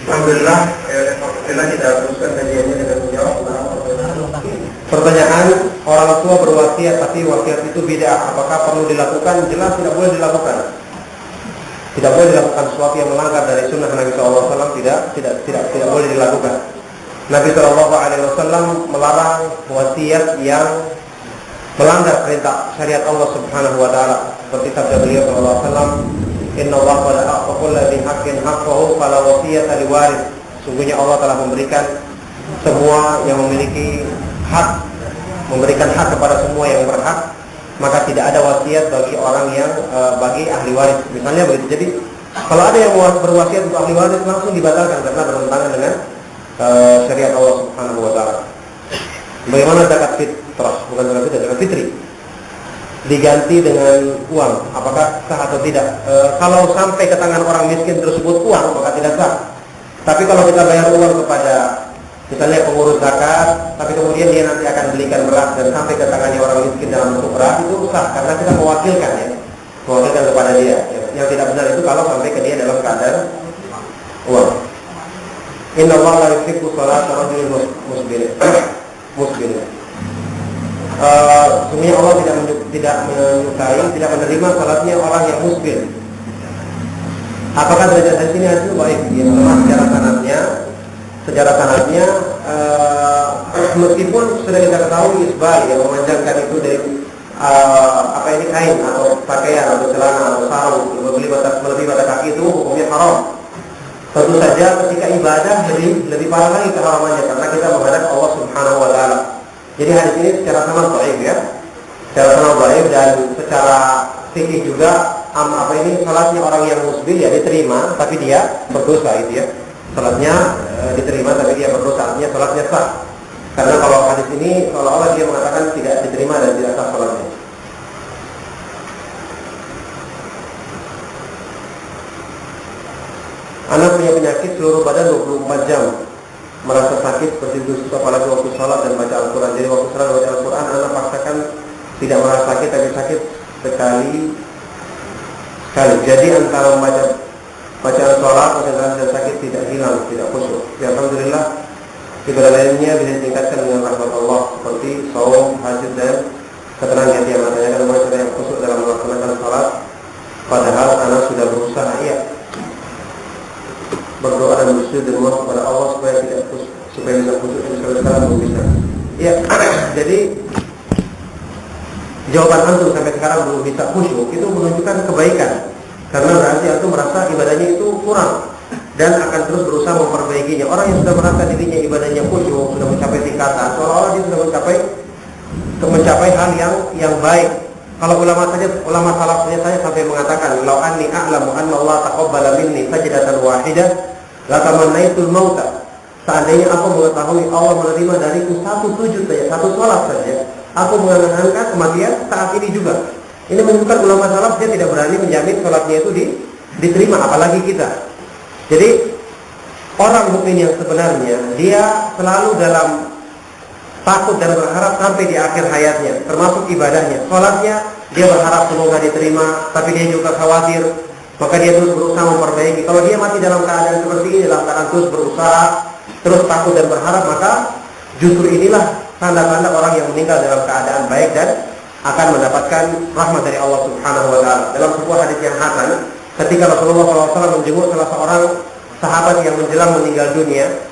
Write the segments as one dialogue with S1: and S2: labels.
S1: Alhamdulillah, kita teruskan kajiannya dengan menjawab pertanyaan orang tua berwasiat tapi wasiat itu bid'ah. Apakah perlu dilakukan? Jelas tidak boleh dilakukan. Tidak boleh dilakukan sesuatu yang melanggar dari sunnah Nabi SAW. Tidak boleh dilakukan. Nabi SAW melarang wasiat yang melanggar perintah syariat Allah Subhanahu Wa Taala. Seperti sabda beliau SAW, Inna Allah qad a'ta kulli dzi haqqin haqqahu fala wasiyata liwaris. Sungguhnya Allah telah memberikan semua yang memiliki hak, memberikan hak kepada semua yang berhak, maka tidak ada wasiat bagi orang yang bagi ahli waris. Misalnya begitu. Jadi kalau ada yang berwasiat untuk ahli waris langsung dibatalkan karena bertentangan dengan syariat Allah Subhanahu Wa Taala. Bagaimana zakat fitrah? Bukan zakat fitrah, zakat fitri. Diganti dengan uang, apakah sah atau tidak? Kalau sampai ke tangan orang miskin tersebut uang, maka tidak sah. Tapi kalau kita bayar uang kepada misalnya pengurus zakat, tapi kemudian dia nanti akan belikan beras dan sampai ke tangannya orang miskin dalam bentuk beras, itu sah karena kita mewakilkan kepada dia. Yang tidak benar itu kalau sampai ke dia dalam keadaan uang. Inna Allah la yuhibbu sholata rajulin musbil. Sebenarnya Allah tidak menyukai, tidak menerima salatnya orang yang musbil. Apakah derajat hadis ini hadis baik? Ya, secara sanadnya meskipun sudah kita ketahui isbal yang memanjangkan itu dari kain atau pakaian atau celana atau sarung melebihi batas kaki itu hukumnya haram. Tentu saja ketika ibadah lebih parah lagi keharamannya karena kita menghadap Allah Subhanahu Wa Taala. Jadi hadis ini secara sama dhaif ya. Secara sama dhaif dan secara fikih juga salatnya orang yang musbil ya diterima tapi dia berdosa itu ya. Salatnya diterima tapi dia berdosa, artinya salatnya sah. Karena kalau hadis ini seolah-olah dia mengatakan tidak diterima dan tidak sah salatnya. Anak punya penyakit seluruh badan 24 jam. Merasa sakit seperti itu apalagi waktu sholat dan baca Al-Quran. Jadi waktu sholat dan baca Al-Quran anak paksakan tidak merasa sakit tapi sakit sekali. Jadi antara bacaan sholat, konsentrasi dan sakit tidak hilang, tidak khusyuk. Ya Alhamdulillah ibadah lainnya bisa ditingkatkan dengan rahmat Allah seperti saum, hajat dan keterangan yang menanyakan bagaimana yang khusyuk dalam melaksanakan sholat. Padahal anak sudah berusaha berdoa dan bersyukur dan mohon kepada Allah supaya bisa khusyuk dan sekarang belum bisa. Ya, jadi jawaban antum sampai sekarang belum bisa khusyuk itu menunjukkan kebaikan. Karena berarti antum merasa ibadahnya itu kurang dan akan terus berusaha memperbaikinya. Orang yang sudah merasa dirinya ibadahnya khusyuk, sudah mencapai tingkatan, seolah-olah dia sudah mencapai hal yang baik. Kalau ulama salafnya saya sampai mengatakan, "Lau anni a'lamu anna Allah taqabbala minni sajdatan wahidah, la tamannaitul mauta." Seandainya aku mengetahui Allah menerima dariku satu sujud saja, satu salat saja, aku mengangan-angan kematian saat ini juga. Ini menunjukkan ulama salaf dia tidak berani menjamin salatnya itu diterima, apalagi kita. Jadi orang mukmin yang sebenarnya dia selalu dalam takut dan berharap sampai di akhir hayatnya, termasuk ibadahnya. Salatnya dia berharap semoga diterima, tapi dia juga khawatir, maka dia terus berusaha memperbaiki. Kalau dia mati dalam keadaan seperti ini, dalam keadaan terus berusaha, terus takut dan berharap, maka justru inilah tanda-tanda orang yang meninggal dalam keadaan baik dan akan mendapatkan rahmat dari Allah Subhanahu Wa Taala. Dalam sebuah hadis yang hasan, ketika Rasulullah SAW menjenguk salah seorang sahabat yang menjelang meninggal dunia,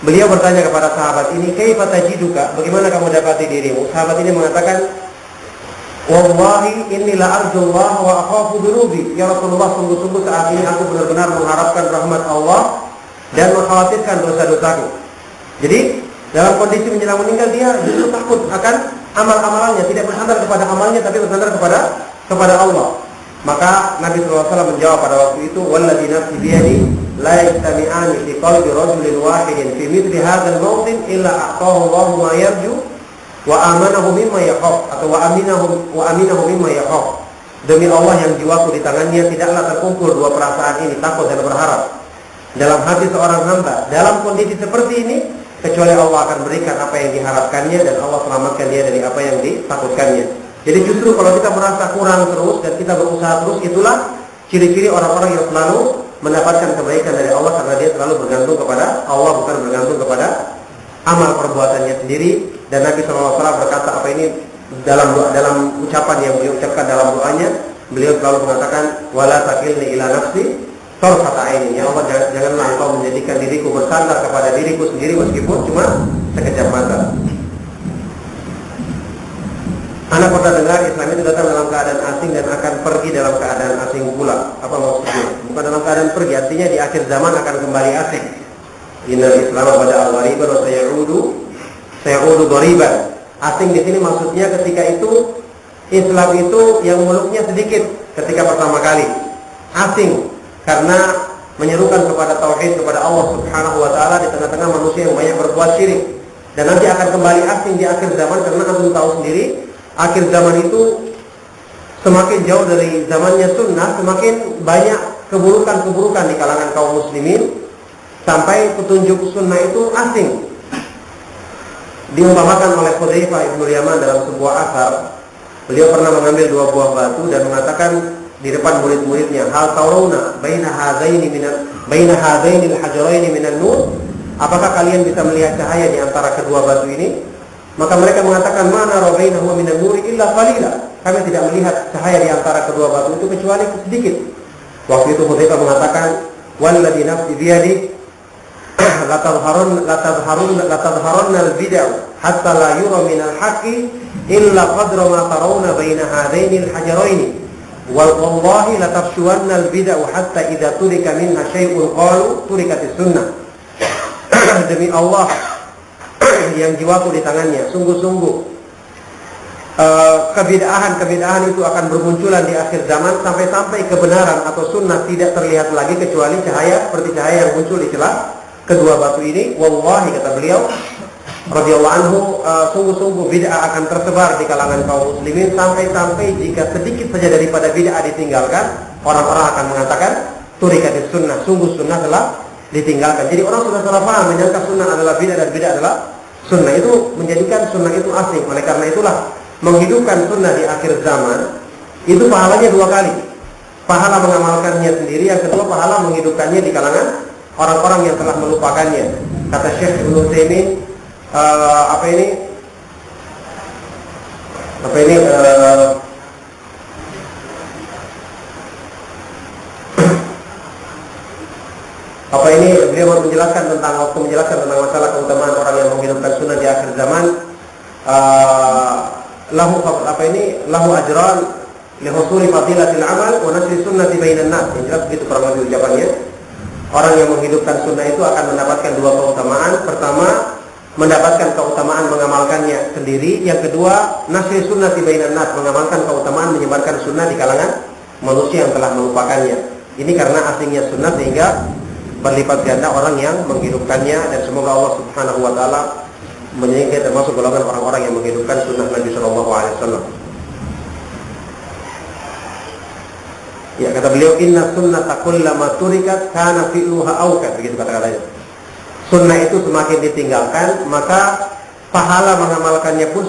S1: beliau bertanya kepada sahabat ini, "Kaifa tajiduka?" Bagaimana kamu dapati dirimu? Sahabat ini mengatakan, "Wallahi inni la arjullah wa akhafu dhunubi." Ya Rasulullah, sungguh-sungguh saat ini aku benar-benar mengharapkan rahmat Allah dan mengkhawatirkan dosa-dosaku. Jadi dalam kondisi menjelang meninggal dia justru takut akan amal-amalannya, tidak bersandar kepada amalnya tapi bersandar kepada Allah. Maka Nabi SAW menjawab pada waktu itu, "Walladzi nafsi biyadi la yastami'ani fi qalbi rajulin wahidin fi mithli hadzal mawtin illa a'tahu Allahu ma yarju wa amanahu mimma yakhaf," atau wa aminahu mimma yakhaf. Demi Allah yang jiwaku di tangannya, tidaklah terkumpul dua perasaan ini, takut dan berharap, dalam hati seorang hamba dalam kondisi seperti ini, kecuali Allah akan berikan apa yang diharapkannya dan Allah selamatkan dia dari apa yang ditakutkannya. Jadi justru kalau kita merasa kurang terus dan kita berusaha terus, itulah ciri-ciri orang-orang yang selalu mendapatkan kebaikan dari Allah karena dia selalu bergantung kepada Allah, bukan bergantung kepada amal perbuatannya sendiri. Dan Nabi SAW berkata apa ini dalam ucapan yang beliau ucapkan dalam doanya, beliau selalu mengatakan wala takilni ila nafsi tarfata aini. Ya Allah, janganlah engkau menjadikan diriku bersandar kepada diriku sendiri meskipun cuma sekejap mata. Anak pernah dengar Islam itu datang dalam keadaan asing dan akan pergi dalam keadaan asing pula. Apa maksudnya? Bukan dalam keadaan pergi, artinya di akhir zaman akan kembali asing. Innal Islam pada al-ghariban wa sayaudu ghariban. Asing di sini maksudnya ketika itu Islam itu yang muluknya sedikit ketika pertama kali. Asing karena menyerukan kepada tauhid, kepada Allah Subhanahu wa taala di tengah-tengah manusia yang banyak berbuat syirik. Dan nanti akan kembali asing di akhir zaman karena antum tahu sendiri, akhir zaman itu semakin jauh dari zamannya sunnah, semakin banyak keburukan-keburukan di kalangan kaum muslimin, sampai petunjuk sunnah itu asing. Diumpamakan oleh Hudzaifah ibn Yaman dalam sebuah asar, beliau pernah mengambil 2 buah batu dan mengatakan di depan murid-muridnya, hal tarawna baina hadaini al-hajaraini minan nur, apakah kalian bisa melihat cahaya di antara kedua batu ini? Maka mereka mengatakan, mana rabainahu minan nuri illa qalila, kami tidak melihat cahaya di antara kedua batu itu kecuali sedikit. Waktu itu Hudzaifah mengatakan, walladzi nafsi biyadi latadharunna al-bid'ah hatta la yura min al-haqqi illa qadra ma tarawna baina hadaini al-hajaraini. Wallahi latafshuwanna al-bid'ah hatta idza turika minha syai'un qalu turikatis sunnah. Demi Allah yang jiwaku di tangannya, sungguh-sungguh kebid'ahan itu akan bermunculan di akhir zaman sampai kebenaran atau sunnah tidak terlihat lagi kecuali cahaya seperti cahaya yang muncul di celah kedua batu ini. Wallahi, kata beliau radhiyallahu anhu, sungguh-sungguh bid'ah akan tersebar di kalangan kaum muslimin sampai jika sedikit saja daripada bid'ah ditinggalkan, orang-orang akan mengatakan turikatis sunnah, sungguh sunnah telah ditinggalkan. Jadi orang sudah salah paham, menyangka sunnah adalah bid'ah dan bid'ah adalah sunnah, itu menjadikan sunnah itu asing. Oleh karena itulah menghidupkan sunnah di akhir zaman itu pahalanya 2 kali. Pahala mengamalkannya sendiri, yang kedua pahala menghidupkannya di kalangan orang-orang yang telah melupakannya. Kata Syekh Ibnu Utsaimin, beliau menjelaskan tentang masalah keutamaan orang yang menghidupkan sunnah di akhir zaman. Lahu ajran li husuli fadilatil amal wa nasri sunnati bainan nas. Yang jelas begitu kurang lebih ucapannya. Orang yang menghidupkan sunnah itu akan mendapatkan 2 keutamaan. Pertama, mendapatkan keutamaan mengamalkannya sendiri. Yang kedua, nasri sunnati bainan nas, mengamalkan keutamaan menyebarkan sunnah di kalangan manusia yang telah melupakannya. Ini karena asingnya sunnah sehingga berlipat ganda orang yang menghidupkannya. Dan semoga Allah Subhanahu wa taala menjadikan termasuk golongan orang-orang yang menghidupkan sunnah Nabi sallallahu alaihi wasallam. Ya, kata beliau, inna sunnata kullama turikat kana fi'luha awqat, begitu kata-katanya. Sunnah itu semakin ditinggalkan, maka pahala mengamalkannya pun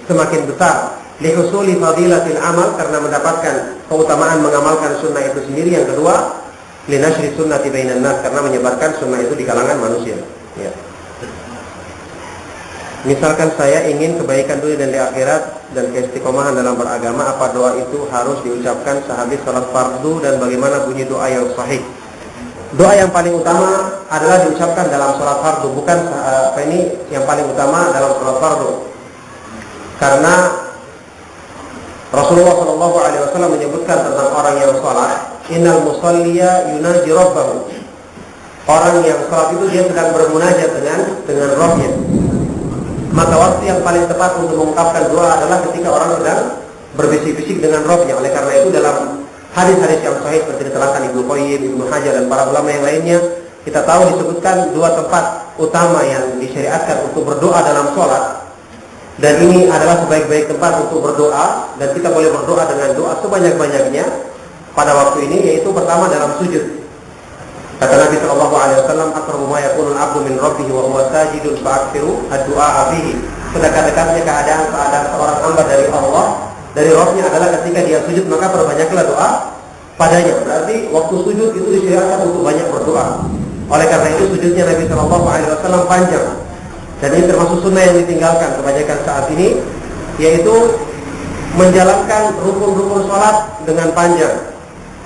S1: semakin besar. Lihusuli fadilatil amal, karena mendapatkan keutamaan mengamalkan sunnah itu sendiri. Yang kedua, linashri sunnati bainan nas, karena menyebarkan sunnah itu di kalangan manusia. Ya. Misalkan saya ingin kebaikan dunia dan di akhirat dan keistiqomahan dalam beragama, apa doa itu harus diucapkan sehabis salat fardu dan bagaimana bunyi doa yang sahih? Doa yang paling utama adalah diucapkan dalam salat fardu, bukan yang paling utama dalam salat fardu. Karena Rasulullah SAW menyebutkan tentang orang yang salat, innal musalliya yunaji rabbahu. Orang yang salat itu dia sedang bermunajat dengan Rabbnya. Maka waktu yang paling tepat untuk mengungkapkan doa adalah ketika orang sedang berbisik-bisik dengan Rabbnya. Oleh karena itu dalam hadis-hadis yang sahih seperti diterangkan Ibnu Qayyim, Ibnu Hajar dan para ulama yang lainnya, kita tahu disebutkan 2 tempat utama yang disyariatkan untuk berdoa dalam sholat. Dan ini adalah sebaik-baik tempat untuk berdoa, dan kita boleh berdoa dengan doa sebanyak-banyaknya pada waktu ini, yaitu pertama dalam sujud. Kata Nabi SAW, aqrabu ma yakunu al-'abdu min rabbih wa huwa sajidun fa'akthiru ad-du'a fihi. Sedekat-dekatnya keadaan seorang hamba dari Allah, dari Rabbnya adalah ketika dia sujud, maka perbanyaklah doa padanya. Berarti waktu sujud itu disyariatkan untuk banyak berdoa. Oleh karena itu sujudnya Nabi Shallallahu Alaihi Wasallam panjang. Dan ini termasuk sunnah yang ditinggalkan kebanyakan saat ini, yaitu menjalankan rukun-rukun sholat dengan panjang.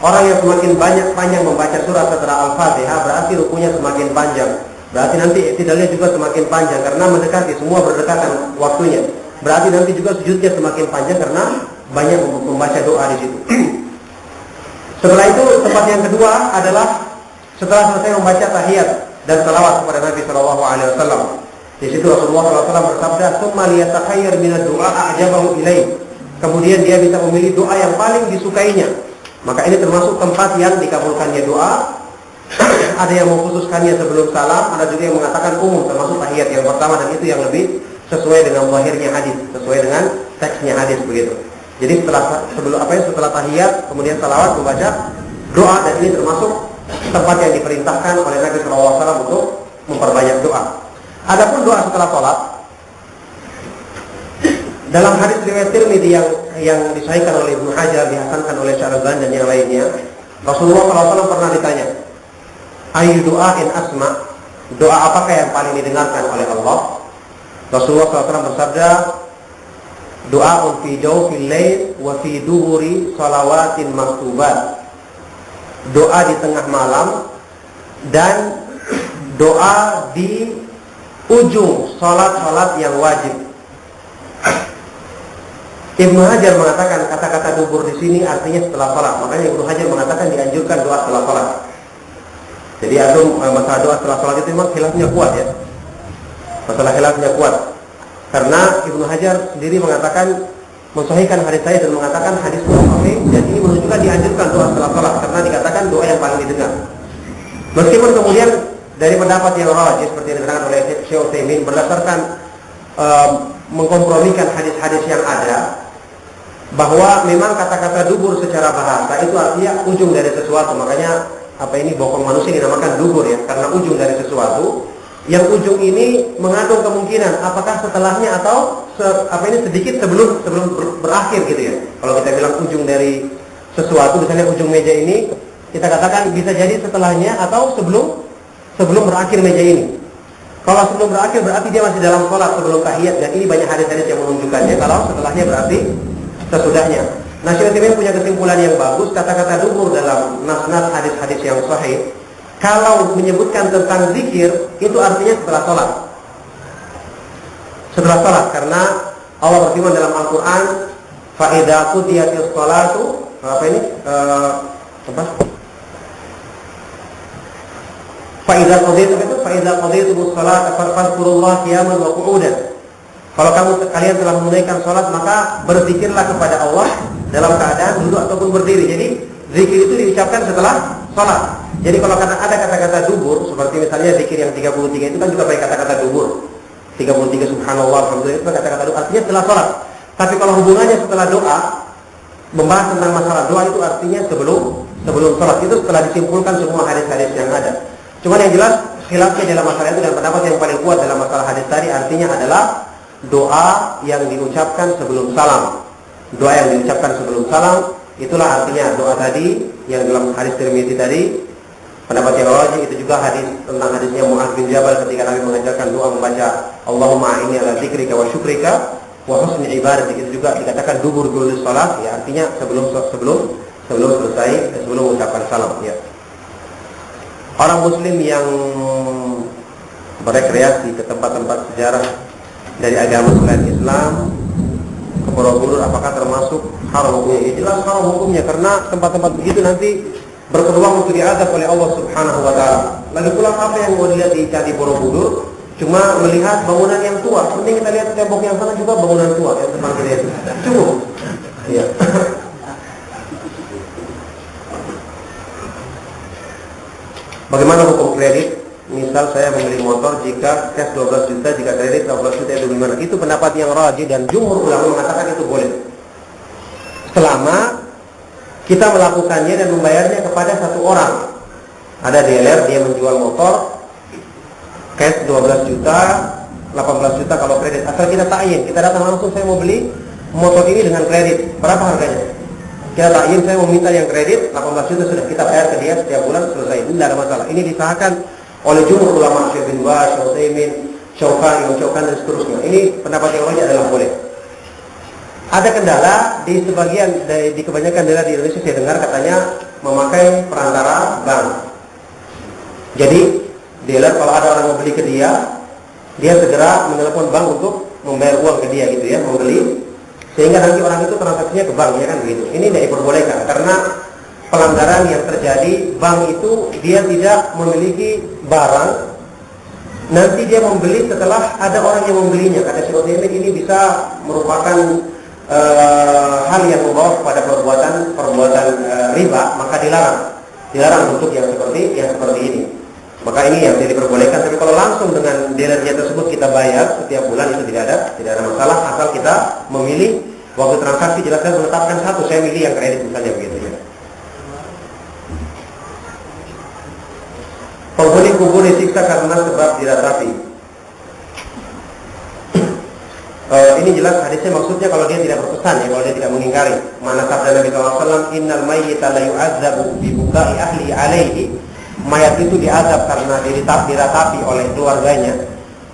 S1: Orang yang semakin panjang membaca surat setelah Al-Fatihah, berarti rukunya semakin panjang. Berarti nanti i'tidalnya juga semakin panjang karena mendekati, semua berdekatan waktunya. Berarti nanti juga sujudnya semakin panjang karena banyak membaca doa di situ. Setelah itu tempat yang kedua adalah setelah selesai membaca tahiyat dan salawat kepada Nabi Shallallahu Alaihi Wasallam. Di situ Rasulullah SAW bersabda, "Tsumma liyatahayyar minad du'a a'jabahu ilaih." Kemudian dia bisa memilih doa yang paling disukainya. Maka ini termasuk tempat yang dikabulkannya doa. Ada yang mengkhususkannya sebelum salam, ada juga yang mengatakan umum, termasuk tahiyat yang pertama, dan itu yang lebih sesuai dengan zahirnya hadis, sesuai dengan teksnya hadis begitu. Jadi setelah tahiyat kemudian salawat membaca doa, dan ini termasuk tempat yang diperintahkan oleh Nabi SAW untuk memperbanyak doa. Adapun doa setelah salat, dalam hadis riwayat Tirmidzi yang disahihkan oleh Ibnu Hajar, dihasankan oleh Syarabani dan yang lainnya, Rasulullah SAW pernah ditanya, "Ayu du'ain asma?" Doa apakah yang paling didengarkan oleh Allah? Rasulullah SAW bersabda, "Doaun fi jawfil lail wa fi duhuri salawatin maktubat." Doa di tengah malam dan doa di ujung salat-salat yang wajib. Ibnu Hajar mengatakan kata-kata dubur di sini artinya setelah salat. Makanya Ibnu Hajar mengatakan dianjurkan doa setelah salat. Jadi masalah doa setelah salat itu memang khilafnya kuat ya. Masalah khilafnya kuat. Karena Ibnu Hajar sendiri mengatakan mensahihkan hadis saya dan mengatakan hadis sahih, dan ini menunjukkan dianjurkan doa setelah salat karena dikatakan doa yang paling didengar. Meskipun kemudian dari pendapat yang rajih seperti yang diterangkan oleh Syekh Utsaimin berdasarkan mengkompromikan hadis-hadis yang ada, bahwa memang kata-kata dubur secara bahasa itu artinya ujung dari sesuatu. Makanya bokong manusia dinamakan dubur ya, karena ujung dari sesuatu. Yang ujung ini mengandung kemungkinan apakah setelahnya atau sedikit sebelum berakhir gitu ya. Kalau kita bilang ujung dari sesuatu, misalnya ujung meja ini, kita katakan bisa jadi setelahnya atau sebelum berakhir meja ini. Kalau sebelum berakhir berarti dia masih dalam sholat sebelum tahiyat, dan ini banyak hadis-hadis yang menunjukkannya. Kalau setelahnya berarti sesudahnya. Nah, Syekh Utsaimin punya kesimpulan yang bagus. Kata-kata dubur dalam nas-nas hadis-hadis yang sahih, kalau menyebutkan tentang zikir, itu artinya setelah sholat. Setelah sholat, karena Allah berfirman dalam Al-Quran, "Fa idza qudiyatis sholatu", Fa idza qadaytumus sholata fadhkurullaha qiyaman wa qu'udan. Kalau kalian telah menunaikan sholat, maka berzikirlah kepada Allah dalam keadaan duduk ataupun berdiri. Jadi zikir itu diucapkan setelah sholat. Jadi kalau ada kata-kata dubur, seperti misalnya zikir yang 33 itu kan juga pakai kata-kata dubur. 33 subhanallah, alhamdulillah, itu kata-kata dubur, artinya setelah sholat. Tapi kalau hubungannya setelah doa, membahas tentang masalah doa, itu artinya sebelum sholat. Itu setelah disimpulkan semua hadis-hadis yang ada. Cuma yang jelas khilafnya dalam masalah itu, dan pendapat yang paling kuat dalam masalah hadis tadi artinya adalah doa yang diucapkan sebelum salam. Doa yang diucapkan sebelum salam, itulah artinya doa tadi yang dalam hadis Tirmidzi tadi. Pendapat yang rajih itu juga hadis tentang hadisnya Mu'adz bin Jabal ketika Nabi mengajarkan doa membaca Allahumma inni ala dzikrika wa syukrika wa husni ibadatik, itu juga dikatakan dubur salat, ya artinya sebelum selesai, sebelum mengucapkan salam ya. Orang muslim yang berekreasi ke tempat-tempat sejarah dari agama selain Islam, ke Borobudur, apakah termasuk haram hukumnya? Jelas haram hukumnya, karena tempat-tempat begitu nanti berpeluang untuk diazab oleh Allah Subhanahu wa taala. Lagi pula apa yang mau dilihat di Candi Borobudur? Cuma melihat bangunan yang tua. Penting kita lihat tembok yang sana juga bangunan tua yang depan kita itu. Cukup. Iya. Bagaimana hukum kredit? Misal saya membeli motor, jika cash 12 juta, jika kredit 12 juta, itu gimana? Itu pendapat yang rajih dan jumhur ulama mengatakan itu boleh. Selama kita melakukannya dan membayarnya kepada satu orang. Ada dealer, dia menjual motor cash 12 juta, 18 juta kalau kredit. Asal kita ta'yin, kita datang langsung, saya mau beli motor ini dengan kredit. Berapa harganya? Kita ta'yin, saya mau minta yang kredit 18 juta, sudah kita bayar ke dia setiap bulan, selesai. Ini tidak ada masalah. Ini disahkan oleh jumhur ulama, Syekh bin Baz, Syekh Utsaimin, Imam Syaukan dan seterusnya. Ini pendapat yang lainnya adalah boleh. Ada kendala di sebagian di kebanyakan daerah di Indonesia, saya dengar katanya memakai perantara bank. Jadi dealer kalau ada orang mau beli ke dia segera menelpon bank untuk membayar uang ke dia gitu ya, membeli, sehingga nanti orang itu transaksinya ke bank, ya kan begitu. Ini tidak diperbolehkan karena pelanggaran yang terjadi. Bank itu dia tidak memiliki barang, nanti dia membeli setelah ada orang yang membelinya. Kata Syekh Utsaimin, ini bisa merupakan hal yang membawa kepada perbuatan riba, maka dilarang untuk yang seperti ini. Maka ini yang tidak diperbolehkan. Tapi kalau langsung dengan dealernya tersebut kita bayar setiap bulan, itu tidak ada masalah, asal kita memilih waktu transaksi, jelaskan menetapkan satu, saya milih yang kredit misalnya begitu ya. Penghuni kubur disiksa karena sebab diratapi. Ini jelas hadisnya, maksudnya kalau dia tidak berpesan ya, kalau dia tidak mengingkari. Mana sabda Nabi SAW, innal mayyita la yu'adzabu bi bukai ahli alaihi. Mayat itu diazab karena diratapi oleh keluarganya.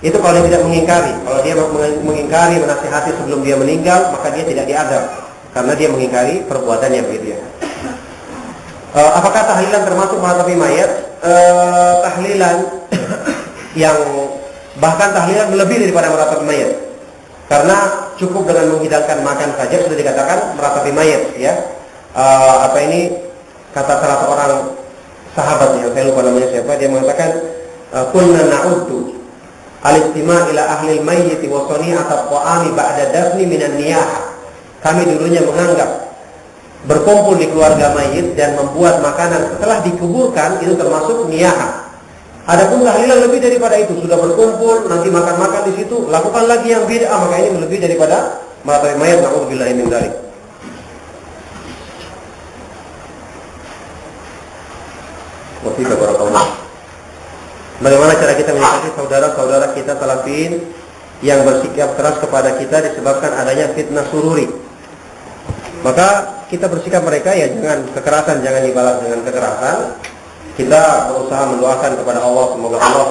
S1: Itu kalau dia tidak mengingkari. Kalau dia mengingkari, menasihati sebelum dia meninggal, maka dia tidak diazab karena dia mengingkari perbuatannya begitu ya. Apakah tahlilan termasuk meratapi mayat? Tahlilan yang bahkan tahlilan lebih daripada meratapi mayat. Karena cukup dengan menghidangkan makan saja sudah dikatakan meratapi mayat ya. Kata salah seorang sahabat yang saya lupa namanya siapa, dia mengatakan kunna na'uddu al-istima' ila ahli al-mayyit wa sani'at at-ta'ami ba'da dafni minan niyah. Kami dulunya menganggap berkumpul di keluarga mayit dan membuat makanan setelah dikuburkan itu termasuk niyah. Adapun tahlilan lebih daripada itu, sudah berkumpul nanti makan-makan di situ, lakukan lagi yang bid'ah, maka ini lebih daripada meratapi mayat. Na'udzubillahi min dzalik. Bagaimana cara kita menyikapi saudara-saudara kita salafin yang bersikap keras kepada kita disebabkan adanya fitnah sururi? Maka kita bersikap mereka ya jangan kekerasan, jangan dibalas dengan kekerasan. Kita berusaha mendoakan kepada Allah, semoga Allah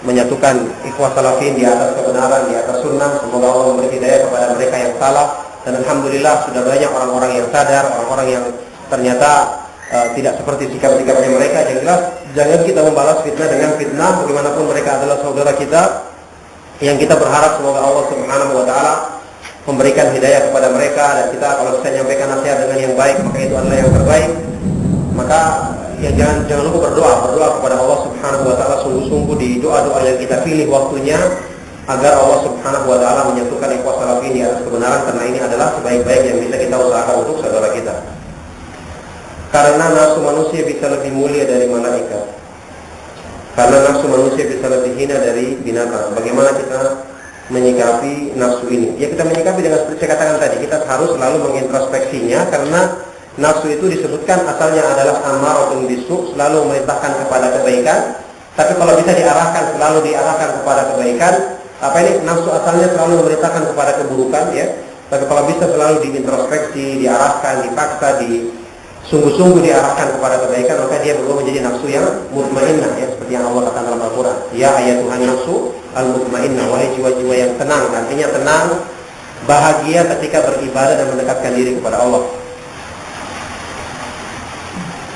S1: menyatukan ikhwah salafin di atas kebenaran, di atas sunnah. Semoga Allah memberi hidayah kepada mereka yang salah. Dan alhamdulillah sudah banyak orang-orang yang sadar, orang-orang yang ternyata tidak seperti sikap-sikapnya mereka. Yang jelas jangan kita membalas fitnah dengan fitnah. Bagaimanapun mereka adalah saudara kita, yang kita berharap semoga Allah Subhanahu wa taala memberikan hidayah kepada mereka. Dan kita kalau bisa menyampaikan nasihat dengan yang baik, maka itu adalah yang terbaik. Maka ya jangan lupa berdoa kepada Allah Subhanahu wa taala sungguh-sungguh di doa-doa yang kita pilih waktunya, agar Allah Subhanahu wa taala menyatukan ikhwah salafin di atas kebenaran, karena ini adalah sebaik-baik yang bisa kita usahakan untuk saudara kita. Karena nafsu manusia bisa lebih mulia dari malaikat. Karena nafsu manusia bisa lebih hina dari binatang. Bagaimana kita menyikapi nafsu ini? Ya kita menyikapi dengan seperti saya katakan tadi, kita harus selalu mengintrospeksinya, karena nafsu itu disebutkan asalnya adalah amaratun bisu, selalu memerintahkan kepada kebaikan. Tapi kalau bisa selalu diarahkan kepada kebaikan. Nafsu asalnya selalu memerintahkan kepada keburukan ya. Tapi kalau bisa selalu diintrospeksi, diarahkan, dipaksa, sungguh-sungguh diarahkan kepada kebaikan, maka dia berubah menjadi nafsu yang mutmainnah ya, seperti yang Allah katakan dalam Al-Qur'an. Ya ayatuhan nafsu al-mutmainnah, wahai jiwa-jiwa yang tenang. Artinya tenang, bahagia ketika beribadah dan mendekatkan diri kepada Allah.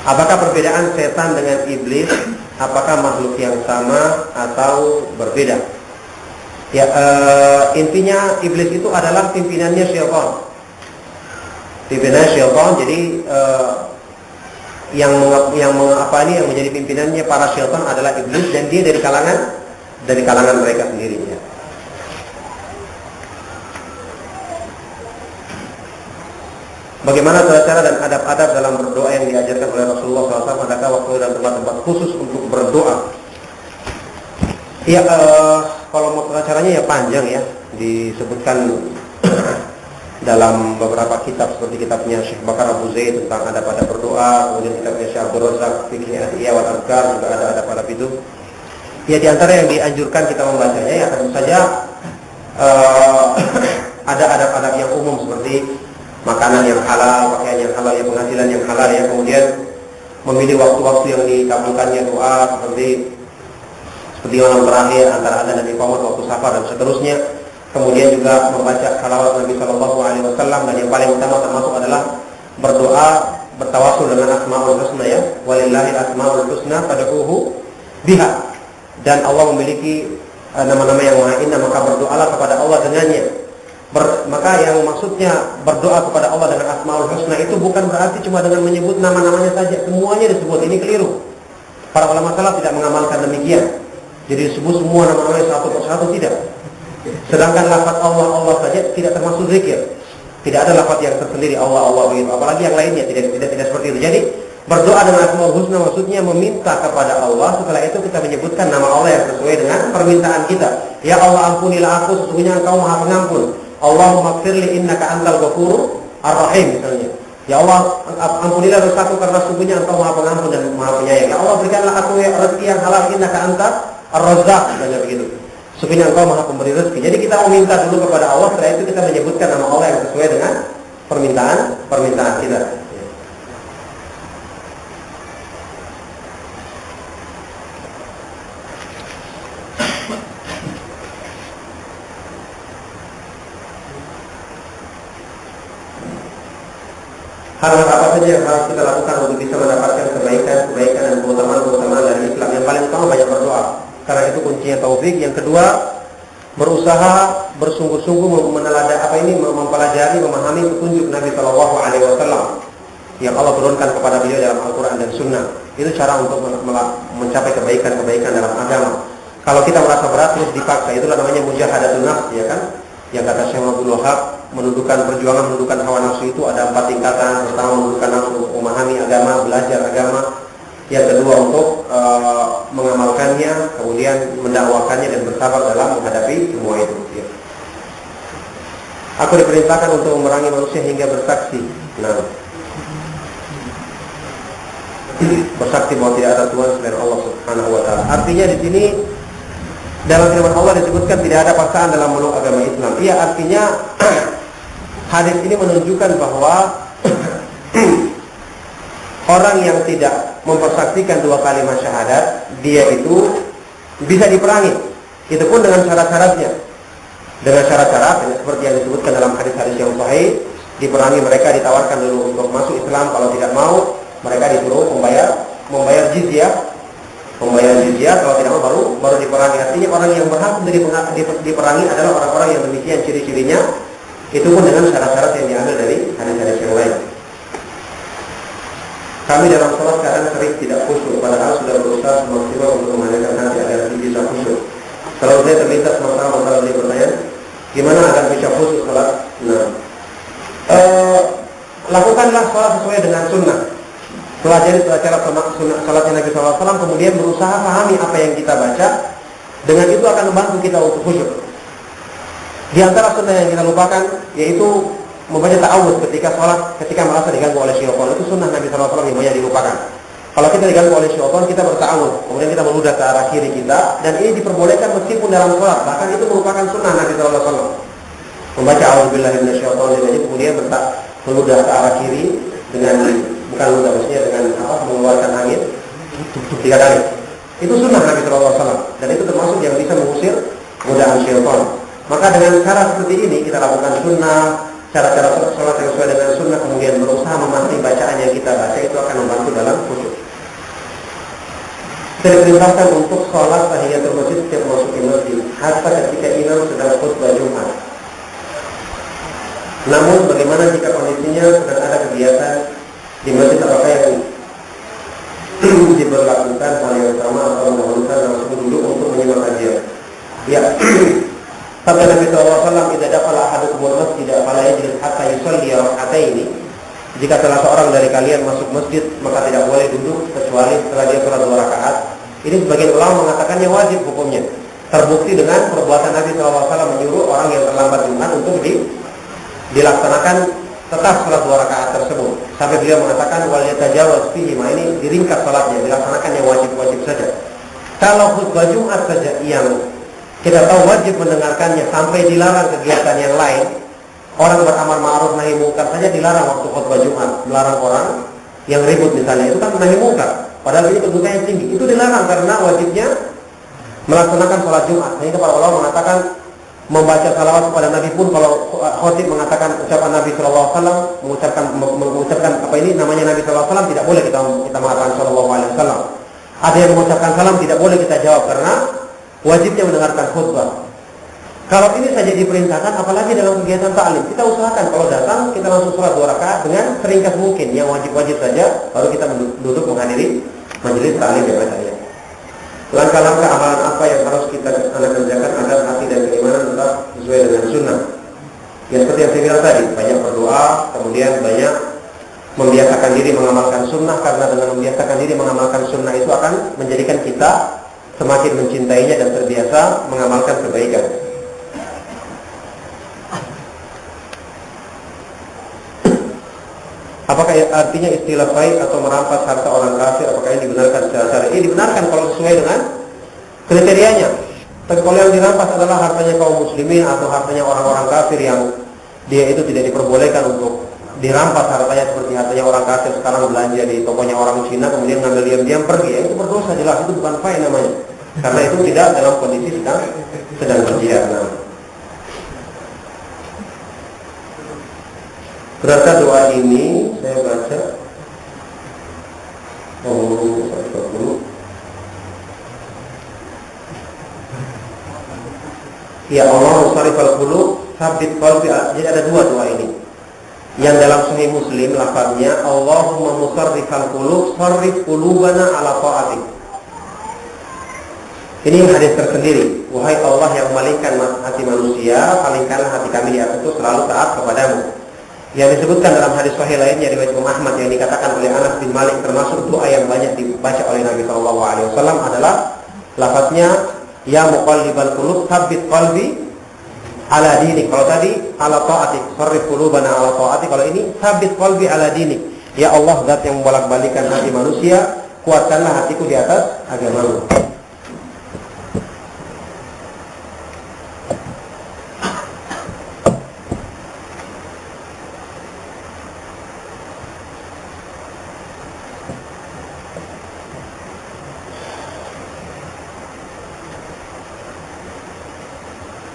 S1: Apakah perbedaan setan dengan iblis? Apakah makhluk yang sama atau berbeda? Ya, intinya iblis itu adalah pimpinannya syaitan. Pimpinannya syaitan. Jadi yang menjadi pimpinannya para syaitan adalah iblis, dan dia dari kalangan mereka sendirinya. Bagaimana cara dan adab-adab dalam berdoa yang diajarkan oleh Rasulullah SAW? Adakah waktu dan tempat-tempat khusus untuk berdoa? Ya, kalau mau caranya ya panjang ya, disebutkan dalam beberapa kitab seperti kitabnya Syekh Bakar Abu Zaid tentang adab-adab berdoa, kemudian kitabnya Syekh Abdul Razak Fikih Adiyah wal Azkar juga ada adab-adab itu. Ya, di antara yang dianjurkan kita membacanya ya tentu saja ada adab-adab yang umum seperti makanan yang halal, pakaian yang halal, ya penghasilan yang halal ya, kemudian memilih waktu-waktu yang dikabulkannya doa seperti seperti malam terakhir antara adzan dan iqamah waktu safar dan seterusnya. Kemudian juga membaca salawat Nabi Shallallahu Alaihi Wasallam, dan yang paling utama termasuk adalah berdoa bertawasul dengan asmaul husna, ya, walillahil asmaul husna fad'uhu biha, dan Allah memiliki nama-nama yang maha indah, maka berdoalah kepada Allah dengannya. Maka yang maksudnya berdoa kepada Allah dengan asmaul husna itu bukan berarti cuma dengan menyebut nama-namanya saja, semuanya disebut. Ini keliru. Para ulama salaf tidak mengamalkan demikian. Jadi disebut semua nama-namanya satu persatu, tidak. Sedangkan lafaz Allah saja tidak termasuk zikir. Tidak ada lafaz yang tersendiri Allah begitu. Apalagi yang lainnya tidak seperti itu. Jadi berdoa dengan asmaul husna maksudnya meminta kepada Allah. Setelah itu kita menyebutkan nama Allah yang sesuai dengan permintaan kita. Ya Allah, ampunilah aku, sesungguhnya Engkau Maha Pengampun. Allahumma ighfirli innaka antal ghafurur ar-rahim misalnya. Ya Allah, ampunilah dosaku karena sesungguhnya Engkau Maha Pengampun dan Maha Penyayang. Ya Allah, berikanlah aku rezeki yang halal, innaka antal ar-razzaq, misalnya begitu. Sesungguhnya Engkau Maha Pemberi rezeki. Jadi kita meminta dulu kepada Allah, setelah itu kita menyebutkan nama Allah yang sesuai dengan permintaan kita. Hal-hal apa saja yang harus kita lakukan untuk bisa mendapatkan kebaikan dan keutamaan dari Islam? Yang paling utama banyak berdoa, karena itu kuncinya taufik. Yang kedua, berusaha bersungguh-sungguh mempelajari, memahami petunjuk Nabi Shallallahu Alaihi Wasallam yang Allah turunkan kepada beliau dalam Al-Quran dan Sunnah. Itu cara untuk mencapai kebaikan dalam agama. Kalau kita merasa berat terus dipaksa, itulah namanya mujahadatun nafs, ya kan? Yang kata Syekh Abdul Wahab, menundukkan hawa nafsu itu ada 4 tingkatan. Pertama, menundukkan nafsu untuk memahami agama, belajar agama. Yang kedua, untuk mengamalkannya, kemudian mendakwakannya dan bersabar dalam menghadapi semua itu. Ya. Aku diperintahkan untuk memerangi manusia hingga bersaksi. Nah, bersaksi bahwa tidak ada Tuhan selain Allah Subhanahu wa taala. Artinya di sini dalam firman Allah disebutkan tidak ada paksaan dalam meluk agama Islam. Iya, artinya hadis ini menunjukkan bahwa orang yang tidak mempersaksikan 2 kalimat syahadat, dia itu bisa diperangi. Itu pun dengan syarat-syaratnya. Dengan syarat-syarat seperti yang disebutkan dalam hadis-hadis yang sahih, diperangi, mereka ditawarkan dulu untuk masuk Islam, kalau tidak mau mereka disuruh membayar jizyah. Kalau tidak mau baru diperangi. Artinya orang yang berhak untuk diperangi adalah orang-orang yang demikian ciri-cirinya. Itu pun dengan syarat-syarat yang diambil dari hadis-hadis yang lain. Kami dalam sholat kadang sering tidak khusyuk, padahal sudah berusaha semaksimal untuk menghadirkan hati agar bisa khusyuk. Kalau saya terlintas masalah di pertanyaan, gimana agar bisa khusyuk sholat? Nah, lakukanlah sholat sesuai dengan sunnah. Pelajari cara sholatnya Nabi SAW, kemudian berusaha pahami apa yang kita baca. Dengan itu akan membantu kita untuk khusyuk. Di antara sunnah yang kita lupakan yaitu membaca ta'awudz ketika merasa diganggu oleh syaitan. Itu sunnah Nabi SAW yang banyak dilupakan. Kalau kita diganggu oleh syaitan, kita berta'awudz, kemudian kita meludah ke arah kiri kita, dan ini diperbolehkan meskipun dalam sholat. Bahkan itu merupakan sunnah Nabi SAW. Membaca a'udzubillahi minasyaitonir rajim, kemudian meludah ke arah kiri dengan, bukan ludah, maksudnya dengan mengeluarkan angin 3 kali. Itu sunnah Nabi SAW, dan itu termasuk yang bisa mengusir godaan syaitan. Maka dengan cara seperti ini kita lakukan sunnah, cara-cara sholat yang sesuai dengan sunnah, kemudian berusaha memahami bacaan yang kita baca, itu akan membantu dalam khusyuk. Kita diperintahkan untuk sholat tahiyatul masjid setiap masuk ke masjid, hatta ketika imam sedang khutbah Jumat. Namun bagaimana jika kondisinya sedang ada kegiatan di masjid, apakah yang diberlakukan hal yang sama atau mendahulukan langsung duduk untuk menyimak kajian? Ya. Sabda Nabi SAW, "Idza dakhala ahadukum al-masjid fala yajlis hatta yusalli rak'ataini." Jika salah seorang dari kalian masuk masjid, maka tidak boleh duduk kecuali setelah dia sholat 2 rakaat. Ini sebagian ulama mengatakannya wajib hukumnya. Terbukti dengan perbuatan Nabi SAW menyuruh orang yang terlambat Jumat untuk dilaksanakan tetap sholat 2 rakaat tersebut. Sampai beliau mengatakan wal yatajawaz fihi, ini diringkas sholatnya, dilaksanakan yang wajib-wajib saja. Kalau khutbah Jumat saja yang kita tahu wajib mendengarkannya sampai dilarang kegiatan yang lain. Orang beramar ma'ruf nahi munkar saja dilarang waktu khutbah Jumat, melarang orang yang ribut misalnya, itu kan nahi munkar. Padahal ini kedudukannya tinggi. Itu dilarang karena wajibnya melaksanakan sholat Jumat. Sehingga para ulama mengatakan membaca salawat kepada Nabi pun kalau khotib mengatakan ucapan Nabi Shallallahu Alaihi Wasallam, mengucapkan apa ini namanya Nabi Shallallahu Alaihi Wasallam, tidak boleh kita mengatakan Shallallahu Alaihi Wasallam. Ada yang mengucapkan salam tidak boleh kita jawab karena wajibnya mendengarkan khutbah. Kalau ini saja diperintahkan, apalagi dalam kegiatan ta'lim. Kita usahakan kalau datang kita langsung sholat 2 rakaat dengan seringkas mungkin, yang wajib-wajib saja, baru kita duduk menghadiri majelis ta'lim yang ada. Langkah-langkah amalan apa yang harus kita kerjakan agar hati dan keimanan tetap sesuai dengan sunnah? Ya seperti yang saya bilang tadi, banyak berdoa, kemudian banyak membiasakan diri mengamalkan sunnah, karena dengan membiasakan diri mengamalkan sunnah itu akan menjadikan kita semakin mencintainya dan terbiasa mengamalkan kebaikan. Apakah artinya istilah baik atau merampas harta orang kafir, apakah ini dibenarkan secara syar'i? Ini dibenarkan kalau sesuai dengan kriterianya. Tapi kalau yang dirampas adalah hartanya kaum muslimin atau hartanya orang-orang kafir yang dia itu tidak diperbolehkan untuk dirampas hartanya, seperti hartanya orang kafir sekarang belanja di tokonya orang Cina kemudian ngambil diam-diam pergi, ya itu berdosa jelas, itu bukan fine namanya. Karena itu tidak dalam kondisi sedang berjihad. Berkah doa ini saya baca ya Allah musarrifal qulub tsabbit qalbi. Jadi ada 2 doa ini. Yang dalam Sahih Muslim lafaznya Allahumma musarrifal qulub sarrif qulubana ala ta'atik. Ini hadis tersendiri. Wahai Allah yang memalingkan hati manusia, palingkanlah hati kami di atas itu selalu taat kepadamu. Yang disebutkan dalam hadis sahih lainnya riwayat Imam Ahmad yang dikatakan oleh Anas bin Malik, termasuk doa yang banyak dibaca oleh Nabi Shallallahu Alaihi Wasallam adalah lafaznya ya muqallibal qulub tsabbit qalbi ala dinik. Kalau tadi ala ta'atik, sarrif qulubana ala ta'atik. Kalau ini tsabbit qalbi ala dinik. Ya Allah, zat yang membolak-balikan hati manusia, kuatkanlah hatiku di atas agamamu.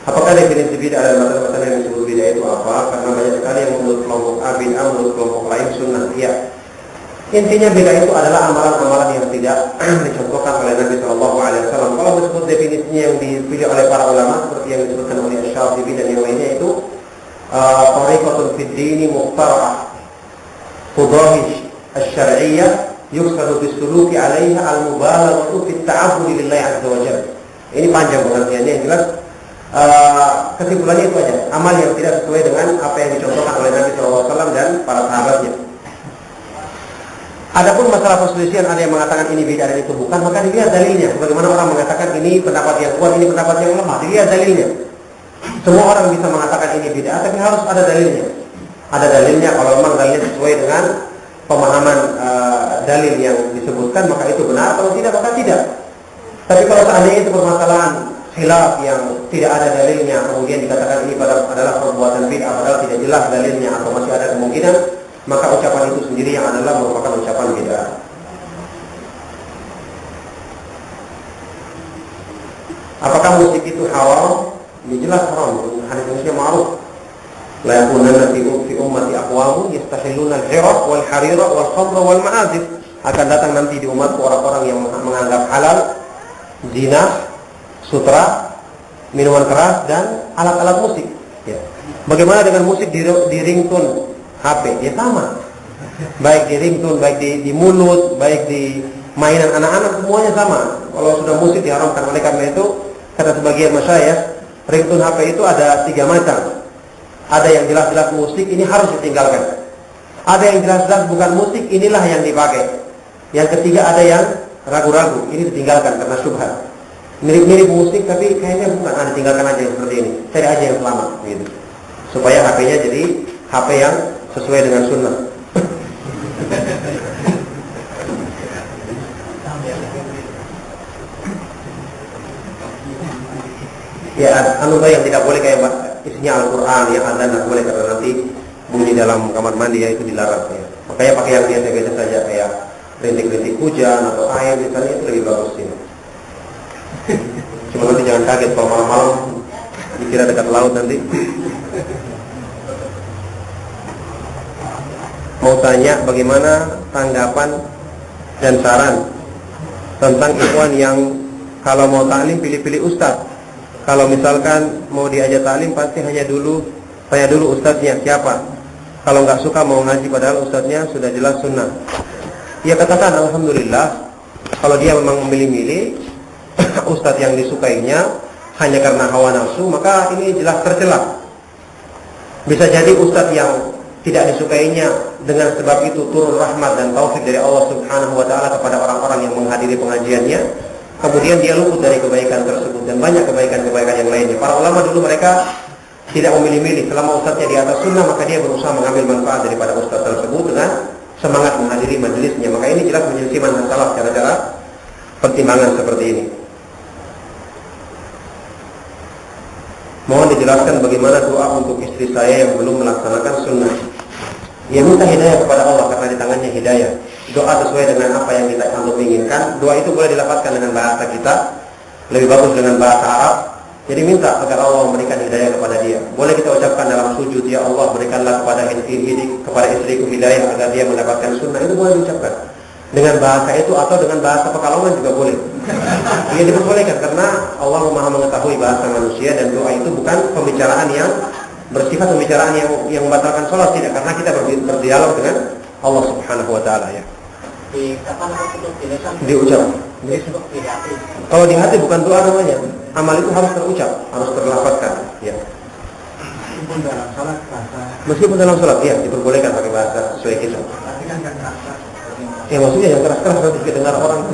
S1: Apakah definisi bid'ah dan masalah-masalah yang disebut bid'ah itu apa? Karena banyak sekali yang menurut kelompok A bid'ah, menurut kelompok lain sunnah. Ya, intinya bid'ah itu adalah amalan-amalan yang tidak dicontohkan oleh Nabi Shallallahu Alaihi Wasallam. Kalau disebut definisinya yang dipilih oleh para ulama seperti yang disebutkan oleh Asy-Syafi'i dan yang lainnya itu tariqatun fid dini mukhtara'ah tudahi asy-syar'iyyah yuqsadu bis-suluki 'alaiha al-mubalaghatu fit ta'abbudi lillahi 'azza wa jalla. Ini panjang pengertiannya, yang jelas kesimpulannya itu aja, amal yang tidak sesuai dengan apa yang dicontohkan oleh Nabi SAW dan para sahabatnya. Adapun masalah perselisihan, ada yang mengatakan ini bid'ah dan itu bukan, maka dilihat dalilnya. Bagaimana orang mengatakan ini pendapat yang kuat, ini pendapat yang lemah, dilihat dalilnya. Semua orang bisa mengatakan ini bid'ah, tapi harus ada dalilnya. Ada dalilnya, kalau memang dalilnya sesuai dengan pemahaman dalil yang disebutkan, maka itu benar. Kalau tidak, maka tidak. Tapi kalau seandainya itu permasalahan khilaf yang tidak ada dalilnya, kemudian dikatakan ini adalah perbuatan bid'ah padahal tidak jelas dalilnya atau masih ada kemungkinan, maka ucapan itu sendiri yang adalah merupakan ucapan bid'ah. Apakah musik itu haram? Ini jelas haram. Hadis Muslim ma'ruf. La yakunanna fi ummati aqwamun yastahilluna al-hiraq wal harira wal khamra wal ma'azif. Akan datang nanti di umatku orang-orang yang menganggap halal zina, sutra, minuman keras, dan alat-alat musik. Ya. Bagaimana dengan musik di ringtone HP? Ya sama. Baik di ringtone, baik di mulut, baik di mainan anak-anak, semuanya sama. Kalau sudah musik diharamkan. Oleh karena itu, kata sebagian masyayikh, ringtone HP itu ada 3 macam. Ada yang jelas-jelas musik, ini harus ditinggalkan. Ada yang jelas-jelas bukan musik, inilah yang dipakai. Yang ketiga ada yang ragu-ragu, ini ditinggalkan karena syubhat. Mirip-mirip musik tapi kayaknya bukan, tinggalkan aja yang seperti ini, cari aja yang selamat gitu. Supaya HP-nya jadi HP yang sesuai dengan sunnah. Ya, yang tidak boleh kayak isinya Al-Quran, yang azan tidak boleh karena nanti bunyi dalam kamar mandi, ya itu dilarang ya. Makanya pakai yang biasa-biasa saja, kayak rintik-rintik hujan atau air misalnya, itu lebih bagus sih. jangan kaget kalau malam-malam dikira dekat laut nanti. Mau tanya bagaimana tanggapan dan saran tentang ikhwan yang kalau mau taklim pilih-pilih ustaz. Kalau misalkan mau diajak taklim pasti tanya dulu ustaznya siapa. Kalau nggak suka mau ngaji padahal ustaznya sudah jelas sunnah. Ya katakan alhamdulillah, kalau dia memang memilih-milih ustaz yang disukainya hanya karena hawa nafsu, maka ini jelas tercela. Bisa jadi ustaz yang tidak disukainya dengan sebab itu turun rahmat dan taufik dari Allah Subhanahu wa taala kepada orang-orang yang menghadiri pengajiannya. Kemudian dia luput dari kebaikan tersebut dan banyak kebaikan-kebaikan yang lainnya. Para ulama dulu mereka tidak memilih-milih. Selama ustaznya di atas sunnah, maka dia berusaha mengambil manfaat daripada ustaz tersebut dengan semangat menghadiri majelisnya. Maka ini jelas menyelisih manhaj salaf cara-cara pertimbangan seperti ini. Mohon dijelaskan bagaimana doa untuk istri saya yang belum melaksanakan sunnah. Ya minta hidayah kepada Allah karena di tangannya hidayah. Doa sesuai dengan apa yang kita inginkan. Doa itu boleh dilapatkan dengan bahasa kita, lebih bagus dengan bahasa Arab. Jadi minta agar Allah memberikan hidayah kepada dia. Boleh kita ucapkan dalam sujud, ya Allah berikanlah kepada istriku hidayah agar dia mendapatkan sunnah. Itu boleh diucapkan dengan bahasa itu atau dengan bahasa Pekalongan juga boleh. Ini diperbolehkan karena Allah Maha mengetahui bahasa manusia dan doa itu bukan pembicaraan yang bersifat pembicaraan yang membatalkan sholat, tidak, karena kita berdialog dengan Allah Subhanahu wa taala ya. Diucap. Kalau di hati bukan doa namanya. Amal itu harus terucap, harus terlafazkan ya. Meskipun dalam sholat ya diperbolehkan pakai bahasa sesuai kita. Ya maksudnya yang keras-keras nanti didengar orang.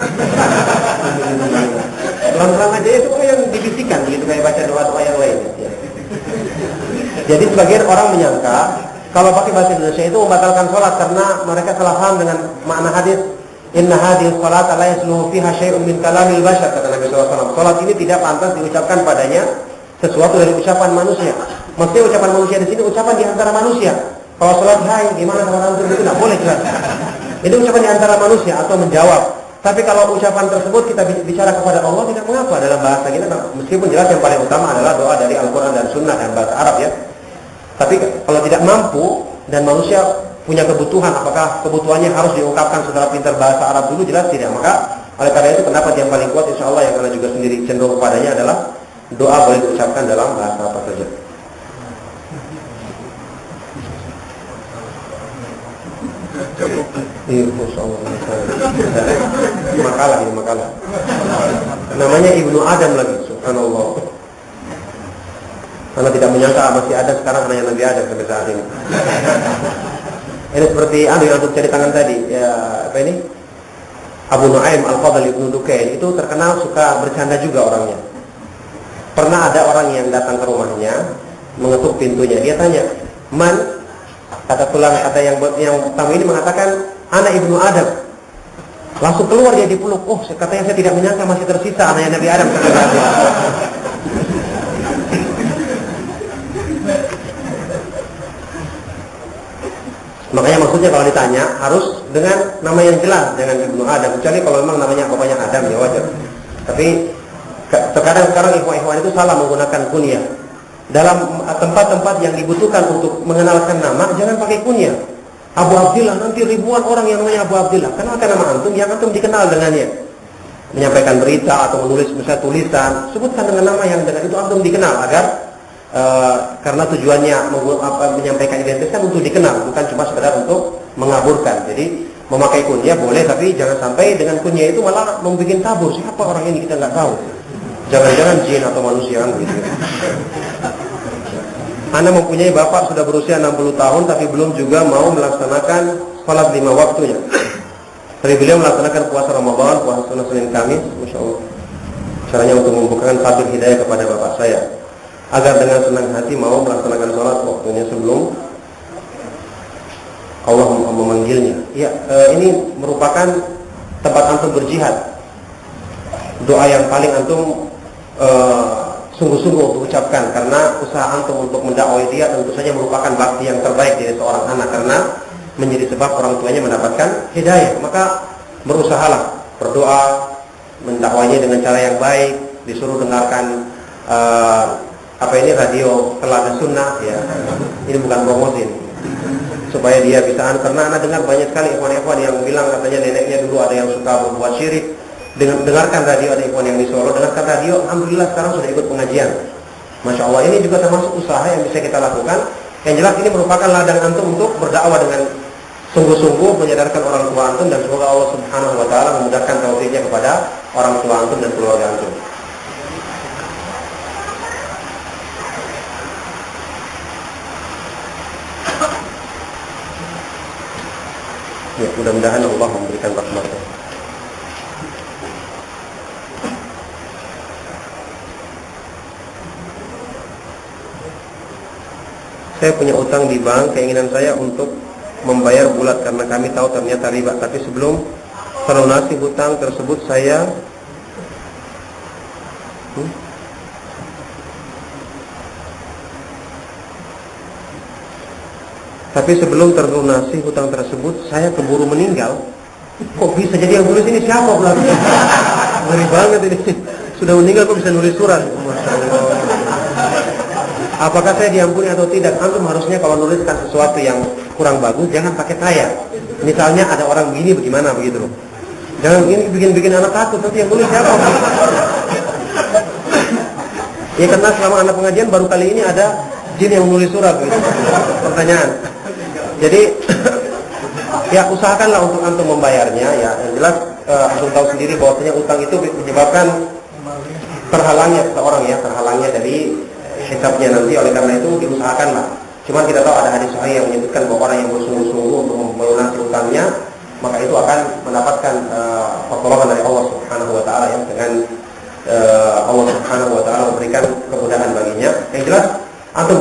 S1: Pelan-pelan aja itu yang dibisikkan begitu kayak baca doa-doa yang lain ya. Jadi sebagian orang menyangka kalau pakai bahasa Indonesia itu membatalkan sholat karena mereka salah paham dengan makna hadis inna hadhihi shalat la yasluhu fiha syai'un min kalamil bashar, kata Nabi SAW. Sholat ini tidak pantas diucapkan padanya sesuatu dari ucapan manusia. Maksudnya ucapan manusia di sini ucapan di antara manusia. Kalau sholat hai gimana sama antum itu tidak boleh jelas. Ini ucapan di antara manusia atau menjawab. Tapi kalau ucapan tersebut kita bicara kepada Allah tidak mengapa dalam bahasa kita. Meskipun jelas yang paling utama adalah doa dari Al-Quran dan Sunnah dan bahasa Arab ya. Tapi kalau tidak mampu dan manusia punya kebutuhan, apakah kebutuhannya harus diungkapkan setelah pintar bahasa Arab dulu? Jelas tidak. Maka oleh karena itu pendapat yang paling kuat insya Allah yang anda juga sendiri cenderung kepadanya adalah doa boleh diucapkan dalam bahasa apa saja. Makalah. Namanya Ibnu Adam lagi, subhanallah. Karena tidak menyangka masih ada sekarang anaknya Nabi Adam sampai saat ini. Ini seperti yang untuk cari tangan tadi, ya apa ini? Abu Nu'aim Al-Fadl Ibnu Dukain itu terkenal suka bercanda juga orangnya. Pernah ada orang yang datang ke rumahnya, mengetuk pintunya. Dia tanya, "Man?" Kata yang tamu ini mengatakan, "Ana Ibnu Adam." Langsung keluar dia dipeluk. Oh, katanya saya tidak menyangka masih tersisa anaknya Nabi Adam. Makanya maksudnya kalau ditanya harus dengan nama yang jelas, jangan Ibnu Adam. Kecuali kalau memang namanya bapaknya Adam ya wajar. Tapi terkadang sekarang ikhwan-ikhwan itu salah menggunakan kunyah. Dalam tempat-tempat yang dibutuhkan untuk mengenalkan nama, jangan pakai kunyah. Abu Abdillah, nanti ribuan orang yang namanya Abu Abdillah. Kenalkan nama antum yang antum dikenal dengannya. Menyampaikan berita atau menulis misalnya tulisan, sebutkan dengan nama yang dengan itu antum dikenal agar karena tujuannya menyampaikan identitas kan untuk dikenal, bukan cuma sekedar untuk mengaburkan. Jadi memakai kunyah boleh, tapi jangan sampai dengan kunyah itu malah membuat kabur. Siapa orang ini kita nggak tahu. Jangan-jangan jin atau manusia kan gitu. Anda mempunyai bapak sudah berusia 60 tahun tapi belum juga mau melaksanakan sholat 5 waktunya. Tapi beliau melaksanakan puasa Ramadan, puasa Sunnah Senin Kamis, Masya Allah. Caranya untuk membukakan tabir hidayah kepada bapak saya agar dengan senang hati mau melaksanakan sholat waktunya sebelum Allah memanggilnya. Ya, ini merupakan tempat antum berjihad. Doa yang paling antum sungguh-sungguh untuk ucapkan, karena usaha antum untuk mendakwai dia tentu saja merupakan bakti yang terbaik dari seorang anak, karena menjadi sebab orang tuanya mendapatkan hidayah. Maka berusahalah berdoa, mendakwainya dengan cara yang baik, disuruh dengarkan radio Teladan Sunnah ya. Ini bukan promosi supaya dia bisa, karena anak dengar banyak sekali ikhwan-ikhwan yang bilang katanya neneknya dulu ada yang suka berbuat syirik. Dengarkan radio, ada ikhwan yang di Solo dengarkan radio, alhamdulillah sekarang sudah ikut pengajian. Masya Allah, ini juga termasuk usaha yang bisa kita lakukan. Yang jelas ini merupakan ladang antum untuk berdakwah dengan sungguh-sungguh, menyadarkan orang tua antum, dan semoga Allah Subhanahu wa taala memudahkan taufiknya kepada orang tua antum dan keluarga antum. Ya, mudah-mudahan Allah memberikan rahmatnya. Saya punya utang di bank, keinginan saya untuk membayar bulat karena kami tahu ternyata riba. Tapi sebelum terlunasi hutang tersebut saya keburu meninggal. Kok bisa jadi yang nulis ini siapa pula? Ngeri banget ini. Sudah meninggal kok bisa nulis surat? Masya Allah. Apakah saya diampuni atau tidak? Antum harusnya kalau nuliskan sesuatu yang kurang bagus jangan pakai saya. Misalnya ada orang begini bagaimana begitu loh. Jangan ini bikin anak takut, nanti yang nulis siapa? Ya karena selama anak pengajian baru kali ini ada jin yang nulis surat gitu. Pertanyaan. Jadi ya usahakanlah untuk antum membayarnya ya. Yang jelas antum tahu sendiri bahwasanya utang itu menyebabkan terhalangnya seseorang ya, terhalangnya dari hisabnya nanti. Oleh karena itu diusahakanlah. Cuman kita tahu ada hadis sahih yang menyebutkan bahwa orang yang bersungguh-sungguh untuk melunasi utangnya, maka itu akan mendapatkan pertolongan dari Allah Subhanahu wa taala yang dengan Allah Subhanahu wa taala memberikan kemudahan baginya. Yang jelas antum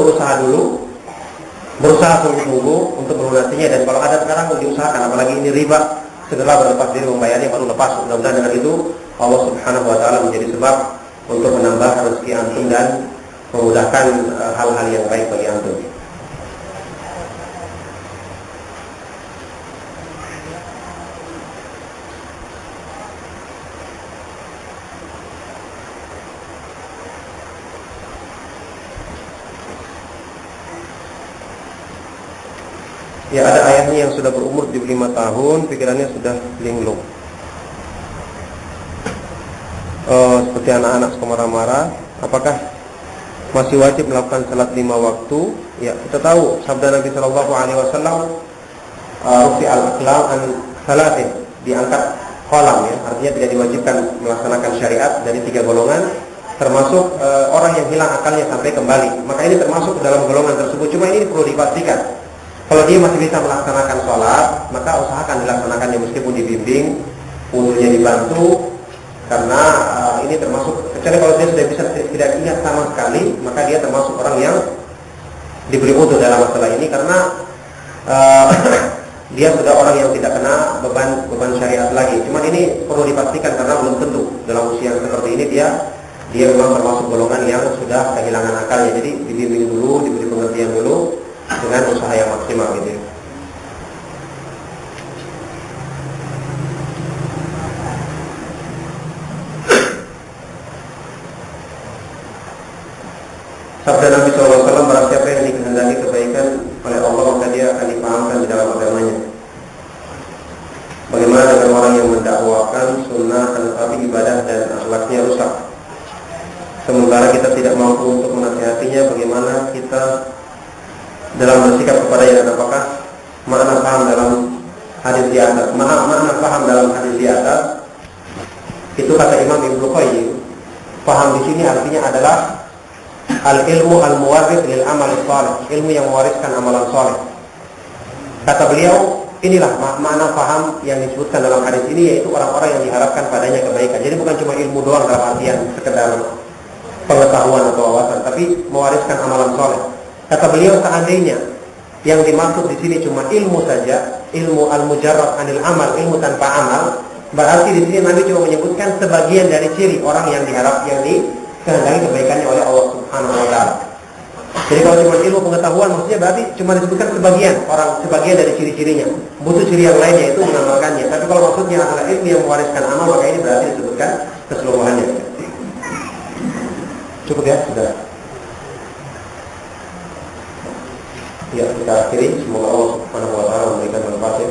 S1: berusaha sungguh-sungguh untuk melunasinya, dan kalau ada sekarang diusahakan, apalagi ini riba, segera berlepas diri membayarnya baru lepas. Mudah-mudahan dengan itu Allah Subhanahu wa taala menjadi sebab untuk menambah rezeki antum dan memudahkan hal-hal yang baik bagi antum. Ya, ada ayahnya yang sudah berumur 75 tahun, pikirannya sudah linglung. Seperti anak-anak suka marah-marah, apakah masih wajib melakukan salat 5 waktu? Ya, kita tahu sabda Nabi Shallallahu Alaihi Wasallam, rufi al-aqlam an salatin, diangkat kolam ya, artinya tidak diwajibkan melaksanakan syariat dari 3 golongan, termasuk orang yang hilang akalnya sampai kembali. Maka ini termasuk dalam golongan tersebut. Cuma ini perlu dipastikan. Kalau dia masih bisa melaksanakan sholat, maka usahakan dilaksanakannya meskipun dibimbing, wudunya dibantu, karena ini termasuk, kecuali kalau dia sudah bisa tidak ingat sama sekali, maka dia termasuk orang yang diberi wudu dalam masalah ini, karena dia sudah orang yang tidak kena beban syariat lagi. Cuman ini perlu dipastikan karena belum tentu dalam usia yang seperti ini dia memang termasuk golongan yang sudah kehilangan akalnya. Jadi dibimbing dulu, diberi pengertian dulu dengan usaha yang maksimal gitu. Sabda Nabi SAW, barang siapa yang dikehendaki kebaikan oleh Allah, maka dia akan dipahamkan di dalam agamanya. Bagaimana dengan orang yang mendakwakan sunnah tetapi ibadah dan akhlaknya rusak, sementara kita tidak mampu untuk menasihatinya? Bagaimana kita dalam bersikap kepadanya, dan apakah makna paham dalam hadis di atas? Makna paham dalam hadis di atas itu kata Imam Ibnu Qayyim, paham di sini artinya adalah al-ilmu al-muwarris lil amal salih, ilmu yang mewariskan amalan saleh. Kata beliau, inilah makna paham yang disebutkan dalam hadis ini, yaitu orang-orang yang diharapkan padanya kebaikan. Jadi bukan cuma ilmu doang dalam artian sekedar pengetahuan atau wawasan, tapi mewariskan amalan saleh. Kata beliau, seandainya yang dimaksud di sini cuma ilmu saja, ilmu al-mujarrad anil amal, ilmu tanpa amal, berarti di sini Nabi cuma menyebutkan sebagian dari ciri orang yang dikehendaki kebaikannya oleh Allah Subhanahu wa taala. Jadi kalau cuma ilmu pengetahuan, maksudnya berarti cuma disebutkan sebagian dari ciri-cirinya. Butuh ciri yang lainnya, itu mengamalkannya. Tapi kalau maksudnya adalah ilmu yang mewariskan amal, maka ini berarti disebutkan keseluruhannya. Cukup ya, sudah. Ya, kita akhiri. Semoga Allah Subhanahu wa taala memberikan manfaatnya.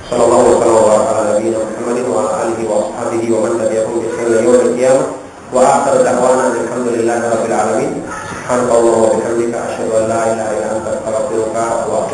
S1: Sallallahu alaihi wa sallam ala nabiyina Muhammadin wa ala alihi wa ashabihi wa man tabi'ahum bi ihsan ila yaumil qiyamah. Wa akhir da'wana alhamdulillahi rabbil alamin. Subhanallah wa bihamdika asyhadu an la ilaha illa anta astaghfiruka wa